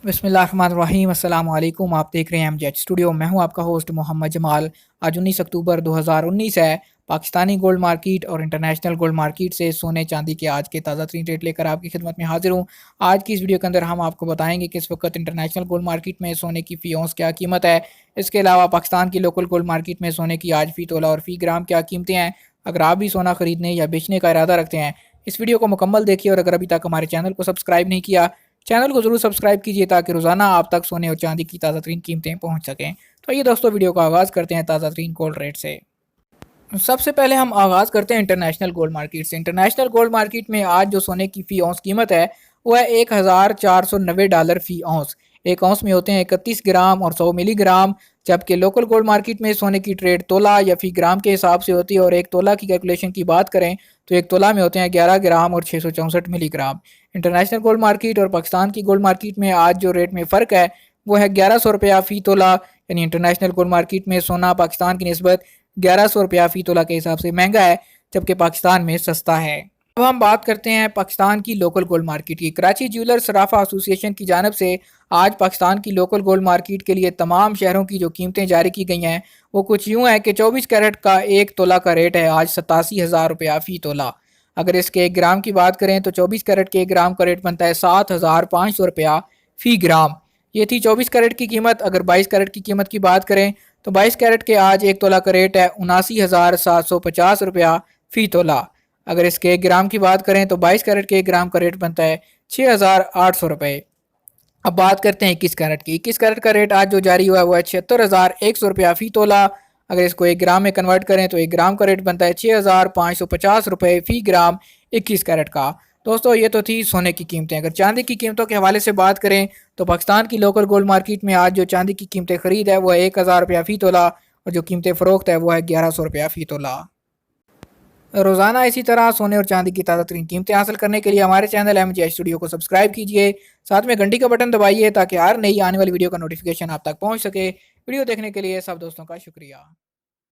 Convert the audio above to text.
बिस्मिल्लाहिर्रहमानिर्रहीम अस्सलाम वालेकुम। आप देख रहे हैं एमजेड स्टूडियो। मैं हूं आपका होस्ट मोहम्मद जमाल। आज 19 अक्टूबर 2019 है। पाकिस्तानी गोल्ड मार्केट और इंटरनेशनल गोल्ड मार्केट से सोने चांदी के आज के ताज़ा तरीन रेट लेकर आपकी खिदमत में हाजिर हूं। आज की इस वीडियो के अंदर हम आपको बताएंगे कि इस वक्त इंटरनेशनल गोल्ड मार्केट में सोने की फ़ी औंस क्या कीमत है। इसके अलावा पाकिस्तान की लोकल गोल्ड मार्केट में सोने की आज फ़ी तोला और फ़ी ग्राम क्या कीमतें हैं। अगर आप भी सोना खरीदने या बेचने का इरादा रखते हैं, इस वीडियो को मुकम्मल देखिए और अगर अभी तक हमारे चैनल को सब्सक्राइब नहीं किया, चैनल को जरूर सब्सक्राइब कीजिए ताकि रोजाना आप तक सोने और चांदी की ताज़ा तरीन कीमतें पहुंच सकें। तो ये दोस्तों, वीडियो का आगाज़ करते हैं ताज़ा तरीन गोल्ड रेट से। सबसे पहले हम आगाज़ करते हैं इंटरनेशनल गोल्ड मार्केट से। इंटरनेशनल गोल्ड मार्केट में आज जो सोने की फ़ी औंस कीमत है वो है $1,490 फ़ी औंस। एक औंस में होते हैं 31 ग्राम और 100 मिलीग्राम। जबकि लोकल गोल्ड मार्केट में सोने की ट्रेड तोला या फ़ी ग्राम के हिसाब से होती है और एक तोला की कैलकुलेशन की बात करें तो एक तोला में होते हैं 11 ग्राम और 664 मिलीग्राम। इंटरनेशनल गोल्ड मार्केट और पाकिस्तान की गोल्ड मार्केट में आज जो रेट में फ़र्क है वो है 1100 रुपया फ़ी तोला। यानी इंटरनेशनल गोल्ड मार्केट में सोना पाकिस्तान की निस्बत 1100 रुपया फ़ी तोला के हिसाब से महंगा है, जबकि पाकिस्तान में सस्ता है। अब हम बात करते हैं पाकिस्तान की लोकल गोल्ड मार्केट की। कराची ज्वेलर सराफा एसोसिएशन की जानब से आज पाकिस्तान की लोकल गोल्ड मार्केट के लिए तमाम शहरों की जो कीमतें जारी की गई हैं वो कुछ यूँ है कि 24 कैरेट का एक तोला का रेट है आज 87,000 रुपया फ़ी तोला। अगर इसके 1 ग्राम की बात करें तो 24 कैरेट के 1 ग्राम का रेट बनता है 7,500 रुपया फ़ी ग्राम। ये थी 24 कैरेट की कीमत। अगर 22 कैरेट की कीमत की बात करें तो 22 कैरेट के आज एक तोला का रेट है 79,750 रुपया फ़ी तोला। अगर इसके 1 ग्राम की बात करें तो 22 कैरेट के 1 ग्राम का रेट बनता है 6,800 रुपये। अब बात करते हैं 21 कैरेट की। 21 कैरेट का रेट आज जो जारी हुआ है वो है 76,100 रुपया फ़ी तोला। अगर इसको 1 ग्राम में कन्वर्ट करें तो 1 ग्राम का रेट बनता है 6,550 रुपये फ़ी ग्राम 21 कैरेट का। दोस्तों, ये तो थी सोने की कीमतें। अगर चांदी की कीमतों के हवाले से बात करें तो पाकिस्तान की लोकल गोल्ड मार्केट में आज जो चांदी की कीमतें खरीद है वो है 1,000 रुपया फ़ी तोला और जो कीमतें फ़रोख्त है वो है 1100 रुपया फ़ी तोला। रोज़ाना इसी तरह सोने और चांदी की ताज़ा तरीन कीमतें हासिल करने के लिए हमारे चैनल एमजे स्टूडियो को सब्सक्राइब कीजिए। साथ में घंटी का बटन दबाइए ताकि हर नई आने वाली वीडियो का नोटिफिकेशन आप तक पहुंच सके। वीडियो देखने के लिए सब दोस्तों का शुक्रिया।